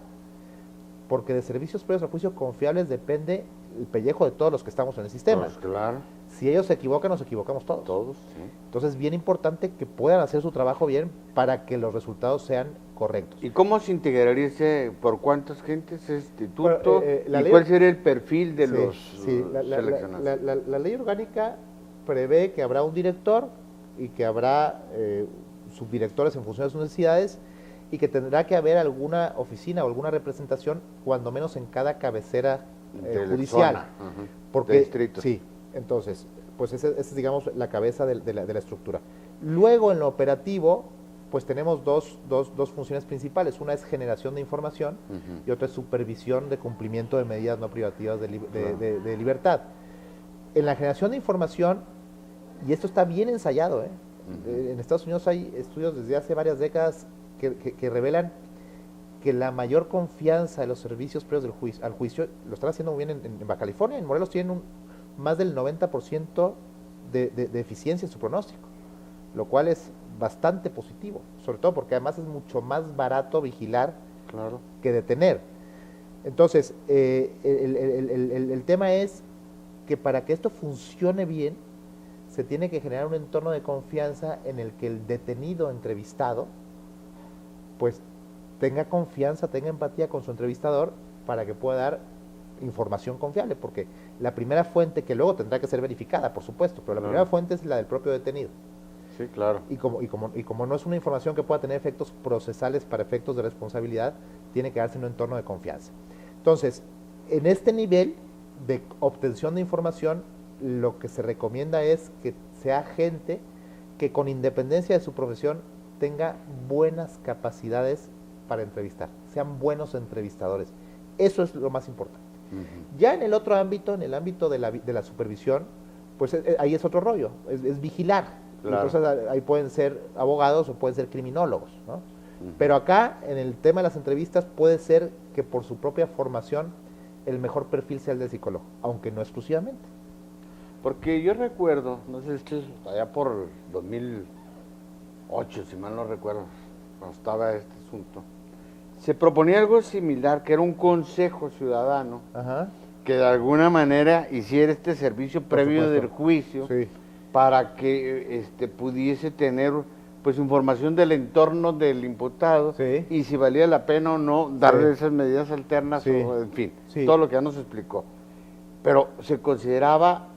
Porque de servicios previos al juicio confiables depende el pellejo de todos los que estamos en el sistema. Pues claro. Si ellos se equivocan, nos equivocamos todos. Todos, sí. Entonces es bien importante que puedan hacer su trabajo bien para que los resultados sean correctos. ¿Y cómo se integraría por cuántas gentes ese instituto? Bueno, la ¿Y ley- cuál sería el perfil de Sí, los sí, seleccionados? la ley orgánica prevé que habrá un director y que habrá subdirectores en función de sus necesidades, y que tendrá que haber alguna oficina o alguna representación, cuando menos en cada cabecera De la judicial. zona, ajá, Porque, de distrito. Sí, entonces, pues esa es, digamos, la cabeza de la estructura. Luego, en lo operativo, pues tenemos dos funciones principales. Una es generación de información y otra es supervisión de cumplimiento de medidas no privativas de libertad. En la generación de información, y esto está bien ensayado, en Estados Unidos hay estudios desde hace varias décadas que revelan que la mayor confianza de los servicios previos al juicio lo están haciendo muy bien en Baja California. En Morelos tienen más del 90% de eficiencia en su pronóstico, lo cual es bastante positivo, sobre todo porque además es mucho más barato vigilar Claro. que detener. Entonces, el tema es que para que esto funcione bien, se tiene que generar un entorno de confianza en el que el detenido entrevistado pues tenga confianza, tenga empatía con su entrevistador, para que pueda dar información confiable, porque la primera fuente, que luego tendrá que ser verificada, por supuesto, pero la primera fuente es la del propio detenido. Sí, claro. Y como no es una información que pueda tener efectos procesales para efectos de responsabilidad, tiene que darse en un entorno de confianza. Entonces, en este nivel de obtención de información, lo que se recomienda es que sea gente que con independencia de su profesión tenga buenas capacidades para entrevistar, sean buenos entrevistadores. Eso es lo más importante. Ya en el otro ámbito, en el ámbito de la supervisión, pues ahí es otro rollo, es vigilar. Claro. Entonces ahí pueden ser abogados o pueden ser criminólogos, ¿no? Pero acá, en el tema de las entrevistas, puede ser que por su propia formación el mejor perfil sea el del psicólogo, aunque no exclusivamente. Porque yo recuerdo, no sé, esto es allá por 2008, si mal no recuerdo, cuando estaba este asunto, se proponía algo similar, que era un consejo ciudadano, Ajá. que de alguna manera hiciera este servicio previo supuesto. del juicio, Sí. para que pudiese tener pues información del entorno del imputado, Sí. y si valía la pena o no darle Sí. esas medidas alternas, Sí. o en fin, Sí. todo lo que ya nos explicó. Pero se consideraba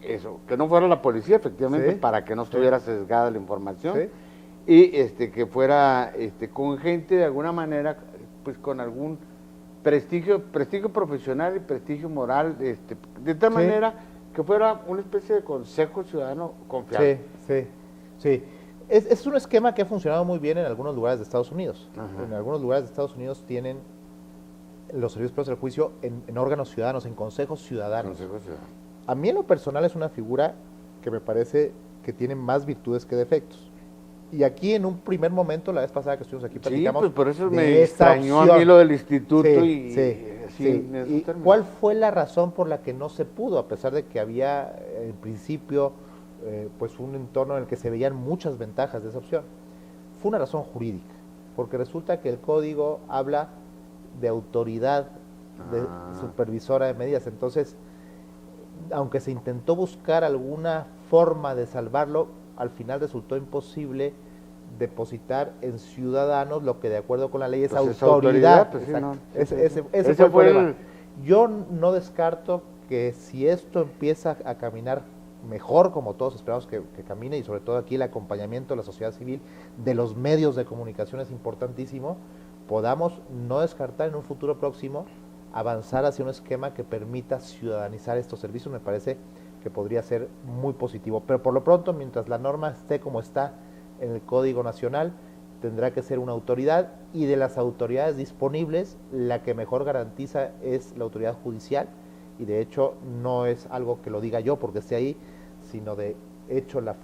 eso, que no fuera la policía, efectivamente, Sí. para que no estuviera sesgada la información, Sí. y que fuera con gente de alguna manera, pues con algún prestigio profesional y prestigio moral, de tal Sí. manera que fuera una especie de consejo ciudadano confiable. Sí, sí, sí. Es un esquema que ha funcionado muy bien en algunos lugares de Estados Unidos. Ajá. En algunos lugares de Estados Unidos tienen los servicios previos al juicio en órganos ciudadanos, en consejos ciudadanos. Consejo ciudadano. A mí en lo personal es una figura que me parece que tiene más virtudes que defectos. Y aquí en un primer momento, la vez pasada que estuvimos aquí, Sí, platicamos pues por eso de me esta extrañó a opción. mí lo del instituto Sí, y sí, así sí. en esos ¿Y términos. cuál fue la razón por la que no se pudo, a pesar de que había en principio pues un entorno en el que se veían muchas ventajas de esa opción? Fue una razón jurídica, porque resulta que el código habla de autoridad supervisora de medidas. Entonces, aunque se intentó buscar alguna forma de salvarlo, al final resultó imposible depositar en ciudadanos lo que de acuerdo con la ley es Pues es autoridad. autoridad, pues sí, Exacto. no. Ese Ese fue el fue problema. el- Yo no descarto que si esto empieza a caminar mejor, como todos esperamos que camine, y sobre todo aquí el acompañamiento de la sociedad civil, de los medios de comunicación es importantísimo, podamos no descartar en un futuro próximo avanzar hacia un esquema que permita ciudadanizar estos servicios. Me parece que podría ser muy positivo, pero por lo pronto, mientras la norma esté como está en el Código Nacional, tendrá que ser una autoridad, y de las autoridades disponibles, la que mejor garantiza es la autoridad judicial, y de hecho no es algo que lo diga yo porque esté ahí, sino de hecho la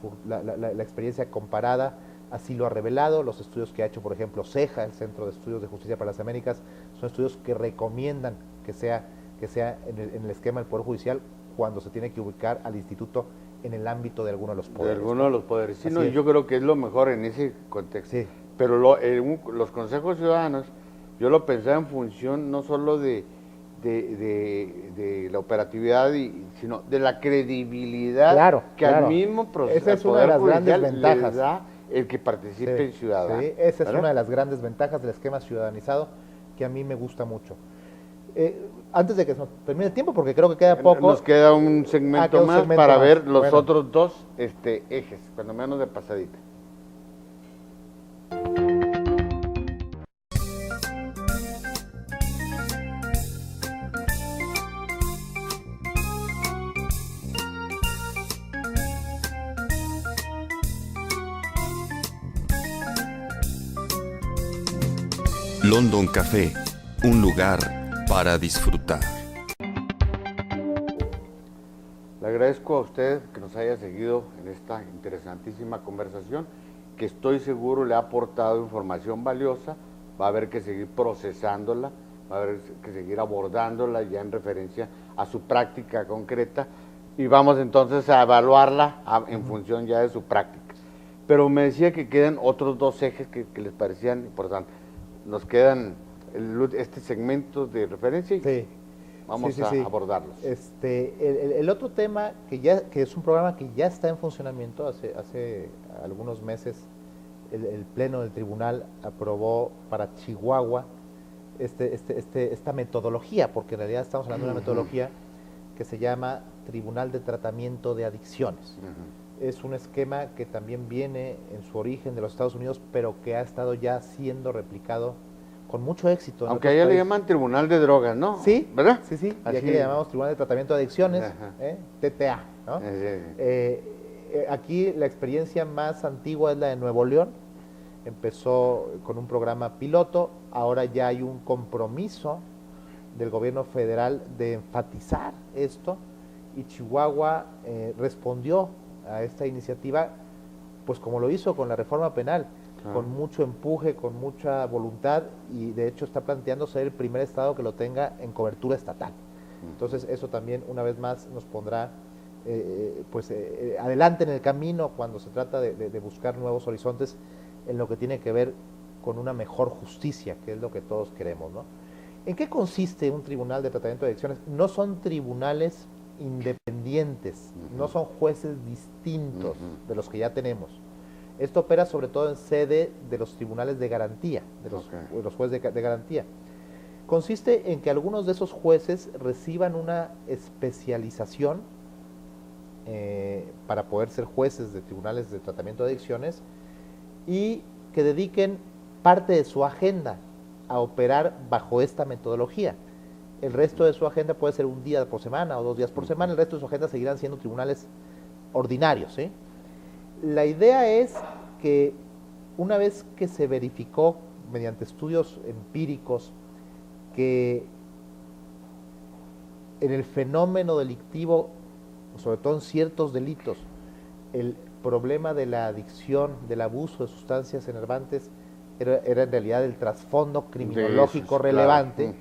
experiencia comparada así lo ha revelado. Los estudios que ha hecho, por ejemplo, CEJA, el Centro de Estudios de Justicia para las Américas, son estudios que recomiendan que sea en el esquema del Poder Judicial cuando se tiene que ubicar al instituto en el ámbito de alguno de los De poderes. alguno de los poderes. Sí, Así no, es. yo creo que es lo mejor en ese contexto. Sí. Pero los consejos ciudadanos, yo lo pensaba en función no solo de la operatividad, sino de la credibilidad Claro, que claro. al mismo proceso Esa es una de las grandes ventajas. le da el que participe el ciudadano. Sí, esa es ¿verdad? una de las grandes ventajas del esquema ciudadanizado que a mí me gusta mucho. Antes de que se nos termine el tiempo, porque creo que queda poco. Nos queda un segmento queda un más segmento para más. ver los Bueno. otros dos ejes, cuando menos de pasadita. London Café, un lugar para disfrutar. Le agradezco a usted que nos haya seguido en esta interesantísima conversación, que estoy seguro le ha aportado información valiosa. Va a haber que seguir procesándola, va a haber que seguir abordándola ya en referencia a su práctica concreta, y vamos entonces a evaluarla en función ya de su práctica. Pero me decía que quedan otros dos ejes que les parecían importantes. Nos quedan este segmento de referencia y Sí. vamos Sí. a abordarlos. El otro tema que es un programa que ya está en funcionamiento hace algunos meses, el Pleno del Tribunal aprobó para Chihuahua esta metodología, porque en realidad estamos hablando de una metodología que se llama Tribunal de Tratamiento de Adicciones. Es un esquema que también viene en su origen de los Estados Unidos, pero que ha estado ya siendo replicado con mucho éxito. Aunque allá le llaman Tribunal de Drogas, ¿no? Sí, ¿verdad? Sí, sí. Así. Y aquí le llamamos Tribunal de Tratamiento de Adicciones, TTA, ¿no? Aquí la experiencia más antigua es la de Nuevo León. Empezó con un programa piloto, ahora ya hay un compromiso del gobierno federal de enfatizar esto, y Chihuahua respondió a esta iniciativa, pues como lo hizo con la reforma penal, con mucho empuje, con mucha voluntad, y de hecho está planteando ser el primer estado que lo tenga en cobertura estatal. Entonces eso también una vez más nos pondrá adelante en el camino cuando se trata de buscar nuevos horizontes en lo que tiene que ver con una mejor justicia, que es lo que todos queremos, ¿no? ¿En qué consiste un tribunal de tratamiento de adicciones? No son tribunales independientes, no son jueces distintos de los que ya tenemos. Esto opera sobre todo en sede de los tribunales de garantía, de los jueces de garantía. Consiste en que algunos de esos jueces reciban una especialización para poder ser jueces de tribunales de tratamiento de adicciones y que dediquen parte de su agenda a operar bajo esta metodología. El resto de su agenda puede ser un día por semana o 2 días por semana, el resto de su agenda seguirán siendo tribunales ordinarios, ¿sí? La idea es que una vez que se verificó mediante estudios empíricos que en el fenómeno delictivo, sobre todo en ciertos delitos, el problema de la adicción, del abuso de sustancias enervantes, era en realidad el trasfondo criminológico relevante,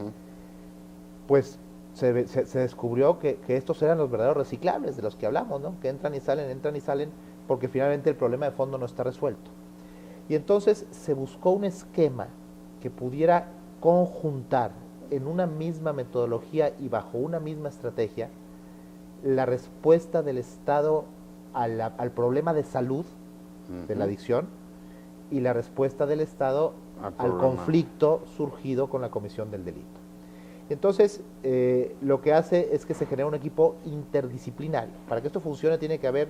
pues se descubrió que estos eran los verdaderos reciclables de los que hablamos, ¿no? Que entran y salen, porque finalmente el problema de fondo no está resuelto. Y entonces se buscó un esquema que pudiera conjuntar en una misma metodología y bajo una misma estrategia la respuesta del Estado al problema de salud de la adicción y la respuesta del Estado al conflicto surgido con la comisión del delito. Entonces, lo que hace es que se genera un equipo interdisciplinario. Para que esto funcione tiene que haber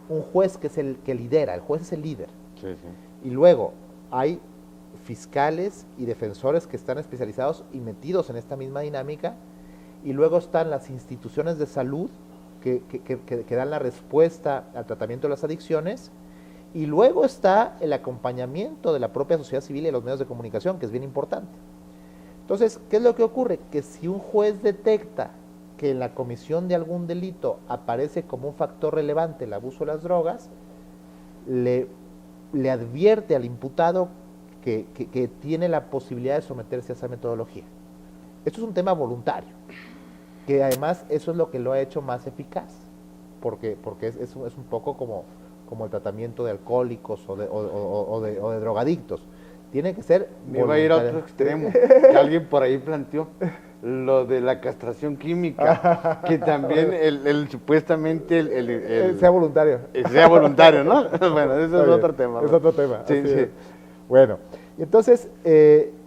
un juez que es el que lidera, el juez es el líder. Y luego hay fiscales y defensores que están especializados y metidos en esta misma dinámica, y luego están las instituciones de salud que dan la respuesta al tratamiento de las adicciones, y luego está el acompañamiento de la propia sociedad civil y de los medios de comunicación, que es bien importante. Entonces, ¿qué es lo que ocurre? Que si un juez detecta que en la comisión de algún delito aparece como un factor relevante el abuso de las drogas, le advierte al imputado que tiene la posibilidad de someterse a esa metodología. Esto es un tema voluntario, que además eso es lo que lo ha hecho más eficaz, porque es un poco como el tratamiento de alcohólicos o de drogadictos. Tiene que ser voluntario. Me iba a ir a otro extremo, que alguien por ahí planteó lo de la castración química, que también supuestamente sea voluntario. Sea voluntario, ¿no? Bueno, eso es otro tema. Es otro tema. Sí. Bueno, entonces,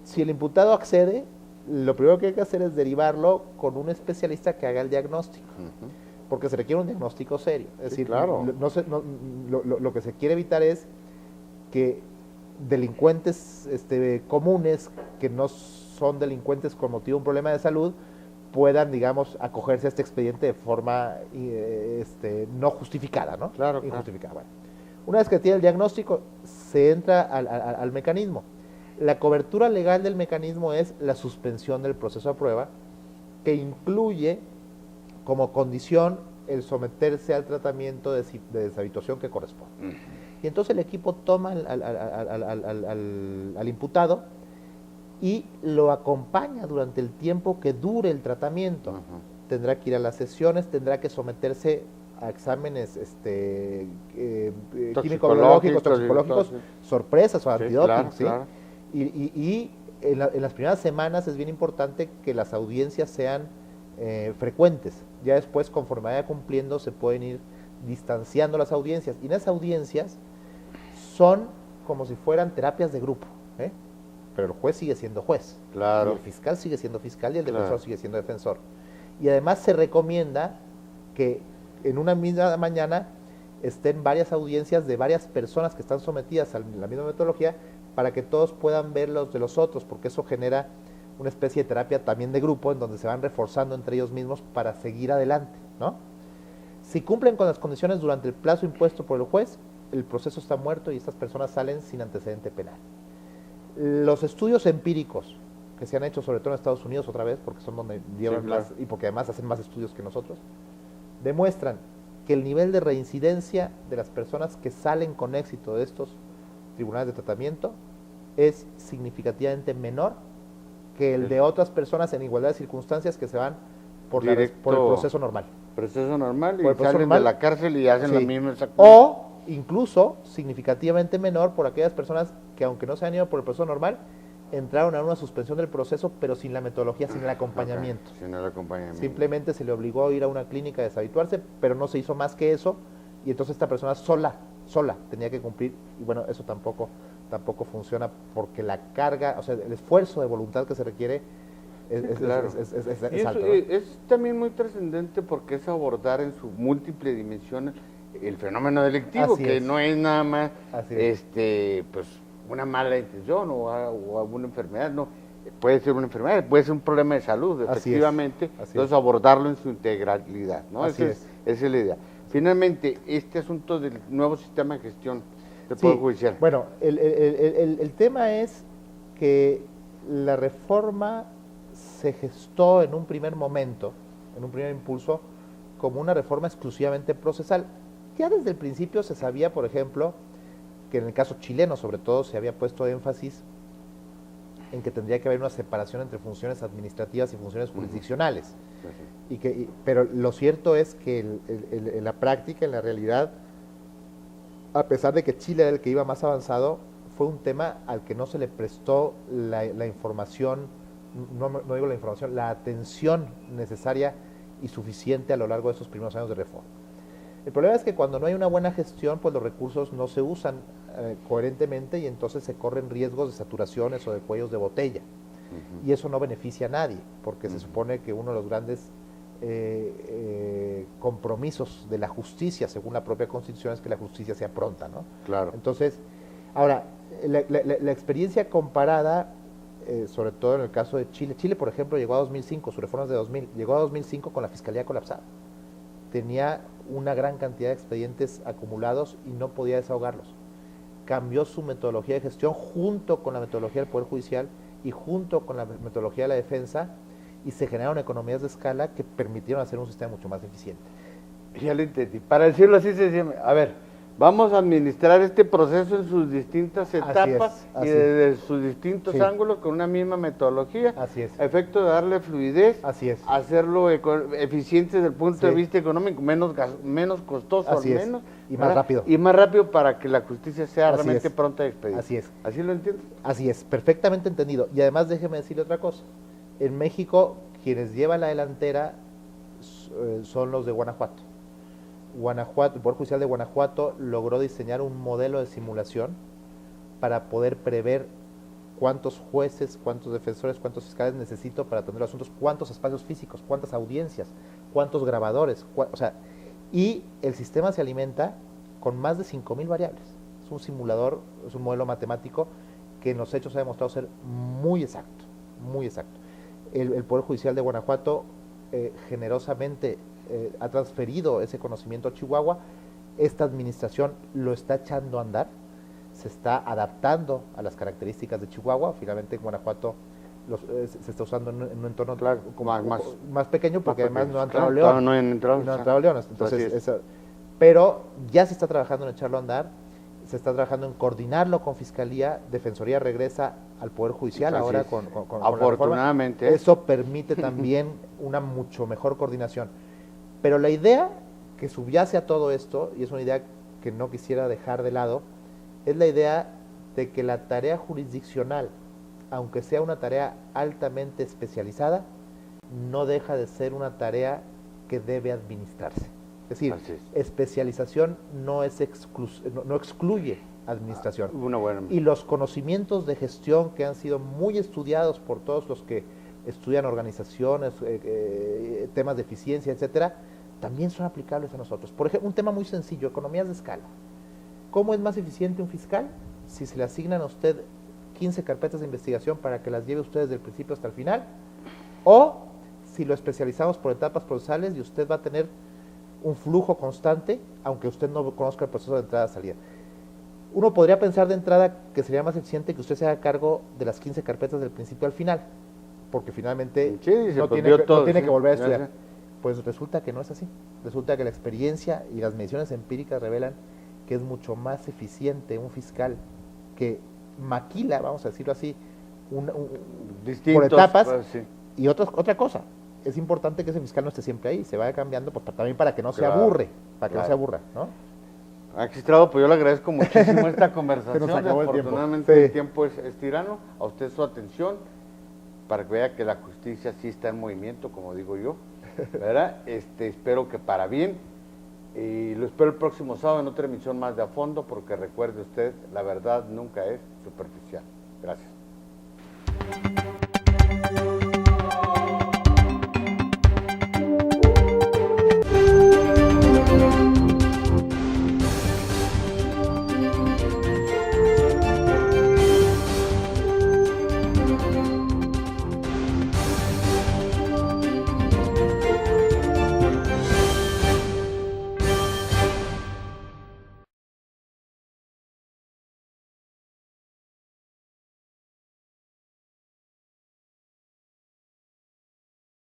si el imputado accede, lo primero que hay que hacer es derivarlo con un especialista que haga el diagnóstico, porque se requiere un diagnóstico serio. Es decir, claro. Lo que se quiere evitar es que delincuentes comunes, que no son delincuentes con motivo de un problema de salud, puedan, digamos, acogerse a este expediente de forma no justificada, ¿no? Claro. Injustificada. Bueno, una vez que tiene el diagnóstico, se entra al mecanismo. La cobertura legal del mecanismo es la suspensión del proceso de prueba, que incluye como condición el someterse al tratamiento de deshabituación que corresponde. Y entonces el equipo toma al imputado y lo acompaña durante el tiempo que dure el tratamiento. Tendrá que ir a las sesiones, tendrá que someterse a exámenes químico-biológicos, toxicológicos, sorpresas o antidoping, ¿sí? Claro. Y en las primeras semanas es bien importante que las audiencias sean frecuentes. Ya después, conforme vaya cumpliendo, se pueden ir distanciando las audiencias. Y en esas audiencias son como si fueran terapias de grupo, pero el juez sigue siendo juez. Claro. Y el fiscal sigue siendo fiscal y el Claro. defensor sigue siendo defensor. Y además se recomienda que en una misma mañana estén varias audiencias de varias personas que están sometidas a la misma metodología para que todos puedan ver los de los otros, porque eso genera una especie de terapia también de grupo en donde se van reforzando entre ellos mismos para seguir adelante, ¿no? Si cumplen con las condiciones durante el plazo impuesto por el juez, el proceso está muerto y estas personas salen sin antecedente penal. Los estudios empíricos que se han hecho, sobre todo en Estados Unidos otra vez, porque son donde llevan Sí, claro. más, y porque además hacen más estudios que nosotros, demuestran que el nivel de reincidencia de las personas que salen con éxito de estos tribunales de tratamiento es significativamente menor que el de otras personas en igualdad de circunstancias que se van por el proceso normal. Proceso normal y Por el proceso salen normal. de la cárcel y hacen Sí. la misma exactamente. O incluso significativamente menor por aquellas personas que, aunque no se han ido por el proceso normal, entraron a una suspensión del proceso, pero sin la metodología, sin el acompañamiento. Ok, sin el acompañamiento. Simplemente se le obligó a ir a una clínica a deshabituarse, pero no se hizo más que eso, y entonces esta persona sola tenía que cumplir, y bueno, eso tampoco funciona, porque la carga, o sea, el esfuerzo de voluntad que se requiere es Claro. Y eso alto, ¿no? es también muy trascendente porque es abordar en sus múltiples dimensiones el fenómeno delictivo, Así que es. no es nada más Así es. pues una mala intención o alguna enfermedad, no. Puede ser una enfermedad, puede ser un problema de salud, Así es. efectivamente. Así Entonces es. abordarlo en su integralidad, ¿no? Así Esa es la idea. Finalmente, este asunto del nuevo sistema de gestión del Sí, Poder Judicial. bueno, el tema es que la reforma se gestó en un primer momento, en un primer impulso, como una reforma exclusivamente procesal. Ya desde el principio se sabía, por ejemplo, que en el caso chileno sobre todo se había puesto énfasis en que tendría que haber una separación entre funciones administrativas y funciones jurisdiccionales. Pero lo cierto es que en la práctica, en la realidad, a pesar de que Chile era el que iba más avanzado, fue un tema al que no se le prestó la información, no digo la información, la atención necesaria y suficiente a lo largo de esos primeros años de reforma. El problema es que cuando no hay una buena gestión, pues los recursos no se usan coherentemente y entonces se corren riesgos de saturaciones o de cuellos de botella. Y eso no beneficia a nadie, porque se supone que uno de los grandes compromisos de la justicia, según la propia Constitución, es que la justicia sea pronta, ¿no? Claro. Entonces, ahora, la experiencia comparada, sobre todo en el caso de Chile, Chile, por ejemplo, llegó a 2005, su reforma es de 2000, llegó a 2005 con la fiscalía colapsada. Tenía una gran cantidad de expedientes acumulados y no podía desahogarlos. Cambió su metodología de gestión junto con la metodología del Poder Judicial y junto con la metodología de la defensa, y se generaron economías de escala que permitieron hacer un sistema mucho más eficiente. Ya lo entendí. Para decirlo así, se decía, a ver, vamos a administrar este proceso en sus distintas etapas así y es. desde sus distintos Sí. ángulos con una misma metodología, Así es. a efecto de darle fluidez, Así es. hacerlo eficiente desde el punto de Sí. vista económico, menos costoso Así al es. menos. Y más ¿verdad? rápido. Y más rápido para que la justicia sea Así realmente es. pronta y expedita. Así es. ¿Así lo entiendo? Así es, perfectamente entendido. Y además déjeme decirle otra cosa. En México, quienes llevan la delantera son los de Guanajuato. El Poder Judicial de Guanajuato logró diseñar un modelo de simulación para poder prever cuántos jueces, cuántos defensores, cuántos fiscales necesito para atender los asuntos, cuántos espacios físicos, cuántas audiencias, cuántos grabadores, y el sistema se alimenta con más de 5,000 variables. Es un simulador, es un modelo matemático que en los hechos ha demostrado ser muy exacto, muy exacto. El Poder Judicial de Guanajuato generosamente ha transferido ese conocimiento a Chihuahua. Esta administración lo está echando a andar, se está adaptando a las características de Chihuahua. Finalmente en Guanajuato se está usando en un entorno Claro, más pequeño, porque además no ha entrado Claro, León. claro, no han entrado, Y no ha o sea, entrado León. así Entonces, es. pero ya se está trabajando en echarlo a andar, se está trabajando en coordinarlo con Fiscalía. Defensoría regresa al Poder Judicial Así ahora es. con la Afortunadamente. reforma. Eso permite también una mucho mejor coordinación. Pero la idea que subyace a todo esto, y es una idea que no quisiera dejar de lado, es la idea de que la tarea jurisdiccional, aunque sea una tarea altamente especializada, no deja de ser una tarea que debe administrarse. Es decir, Así es. especialización no excluye administración. Una buena. Y los conocimientos de gestión que han sido muy estudiados por todos los que estudian organizaciones, temas de eficiencia, etcétera, también son aplicables a nosotros. Por ejemplo, un tema muy sencillo, economías de escala. ¿Cómo es más eficiente un fiscal? Si se le asignan a usted 15 carpetas de investigación para que las lleve usted desde el principio hasta el final, o si lo especializamos por etapas procesales y usted va a tener un flujo constante, aunque usted no conozca el proceso de entrada-salida. Uno podría pensar de entrada que sería más eficiente que usted se haga cargo de las 15 carpetas del principio al final, porque finalmente Sí, no tiene que volver a estudiar. Pues resulta que no es así. Resulta que la experiencia y las mediciones empíricas revelan que es mucho más eficiente un fiscal que maquila, vamos a decirlo así, por etapas. Pues, sí. Y otra cosa, es importante que ese fiscal no esté siempre ahí, se vaya cambiando, pues también para que no se Claro, aburre, para que no claro. se aburra, ¿no? Magistrado, pues yo le agradezco muchísimo esta conversación. Se nos acabó el tiempo. Afortunadamente Sí. el tiempo es tirano. A usted su atención para que vea que la justicia sí está en movimiento, como digo yo, ¿verdad? Espero que para bien. Y lo espero el próximo sábado en otra emisión más de A Fondo, porque recuerde usted, la verdad nunca es superficial. Gracias.